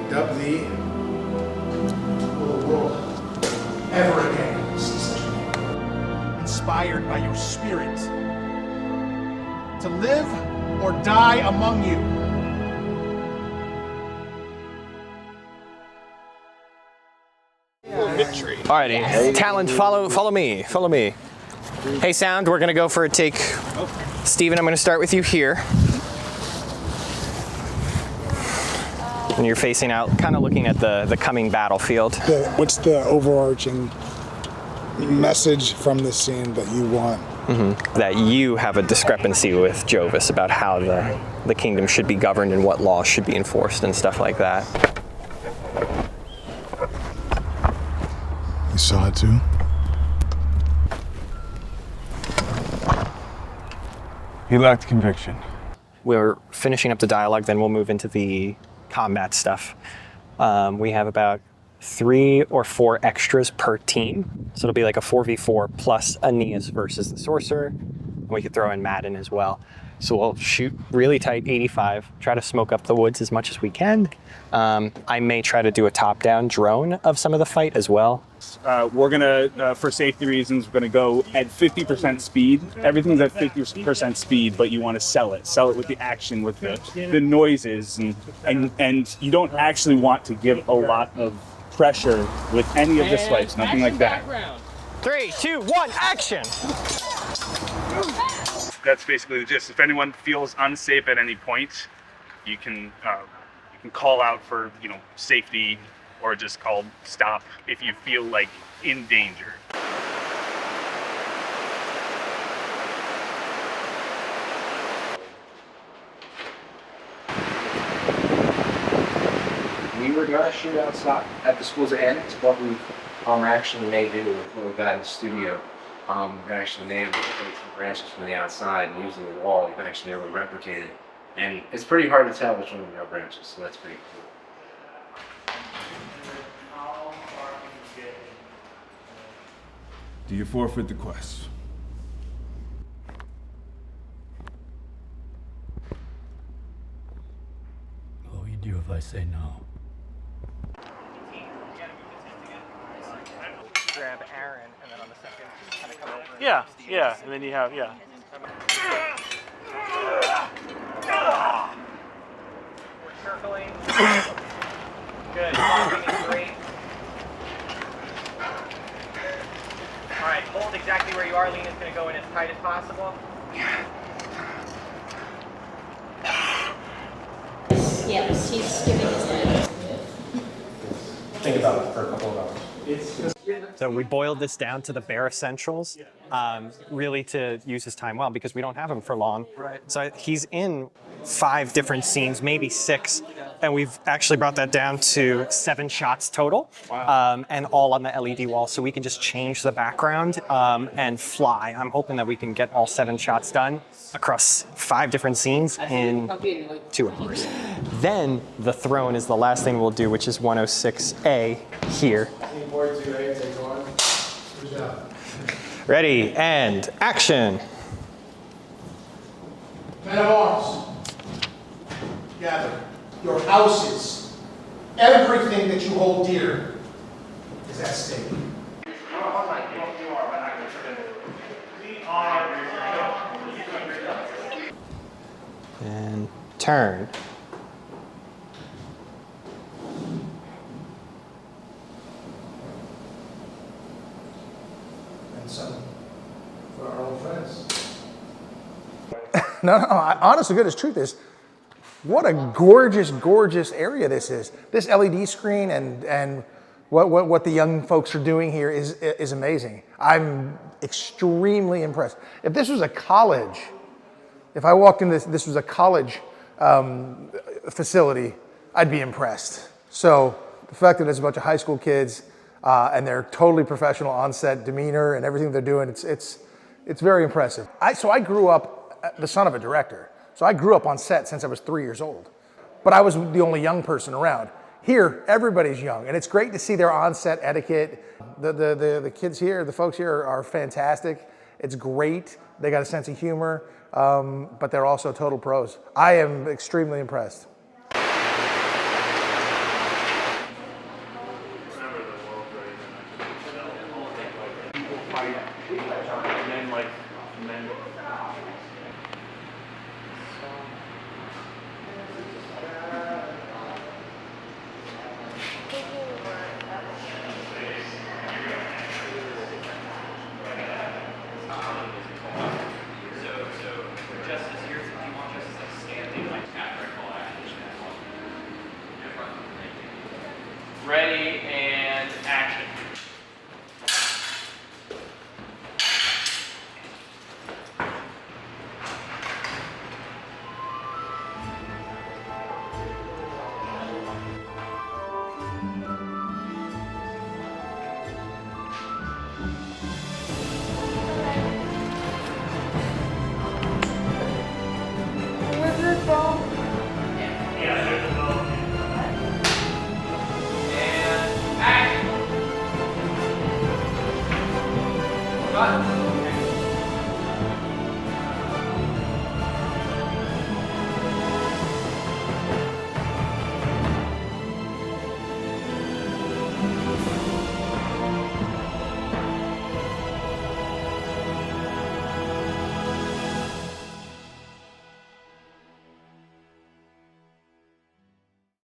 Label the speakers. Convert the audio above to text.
Speaker 1: Dub thee will ever again see such a name. Inspired by your spirit to live or die among you.
Speaker 2: Victory. Alrighty, talent, follow me. Hey sound, we're gonna go for a take. Steven, I'm gonna start with you here. And you're facing out, kind of looking at the coming battlefield.
Speaker 3: What's the overarching message from this scene that you want?
Speaker 2: That you have a discrepancy with Jovis about how the kingdom should be governed and what laws should be enforced and stuff like that.
Speaker 3: You saw it too?
Speaker 4: He lacked conviction.
Speaker 2: We're finishing up the dialogue, then we'll move into the combat stuff. We have about 3 or 4 extras per team. So it'll be like a 4v4 plus Aeneas versus the sorcerer. And we could throw in Madden as well. So we'll shoot really tight 85, try to smoke up the woods as much as we can. I may try to do a top-down drone of some of the fight as well.
Speaker 5: We're gonna, for safety reasons, we're gonna go at 50% speed. Everything's at 50% speed, but you want to sell it with the action, with the noises, and you don't actually want to give a lot of pressure with any of the swipes, nothing like that.
Speaker 2: 3, 2, 1, action!
Speaker 5: That's basically the gist. If anyone feels unsafe at any point, you can call out for safety, or just call stop if you feel like in danger.
Speaker 6: We were gonna shoot outside at the school's annex, but we actually may do when we got in the studio. We actually named some branches from the outside, and using the wall, you can actually never replicate it. And it's pretty hard to tell which one of our branches, so that's pretty cool.
Speaker 4: Do you forfeit the quest?
Speaker 7: What will you do if I say no?
Speaker 2: Grab Aaron, and then on the second, kind of come over.
Speaker 5: Yeah, and then you have,
Speaker 2: We're circling. Good. Locking is great. All right, hold exactly where you are. Lena's going to go in as tight as possible.
Speaker 8: Yes, he's giving his head.
Speaker 6: Think about it for a couple of hours.
Speaker 2: So we boiled this down to the bare essentials, really to use his time well, because we don't have him for long. Right. So he's in 5 different scenes, maybe 6, and we've actually brought that down to 7 shots total. Wow. And all on the LED wall, so we can just change the background and fly. I'm hoping that we can get all 7 shots done across 5 different scenes in 2 hours. Then the throne is the last thing we'll do, which is 106A here. Ready, and action.
Speaker 1: Men of arms, gather. Your houses, everything that you hold dear is at stake.
Speaker 2: And turn.
Speaker 1: And some for our old friends.
Speaker 9: No, honestly, goodness truth is, what a gorgeous, gorgeous area this is. This LED screen and what the young folks are doing here is amazing. I'm extremely impressed. If this was a college, if I walked in this was a college facility, I'd be impressed. So the fact that it's a bunch of high school kids and they're totally professional on-set demeanor and everything they're doing, it's very impressive. So I grew up the son of a director. So I grew up on set since I was 3 years old, but I was the only young person around. Here, everybody's young, and it's great to see their on-set etiquette. The kids here, the folks here are fantastic. It's great. They got a sense of humor, but they're also total pros. I am extremely impressed.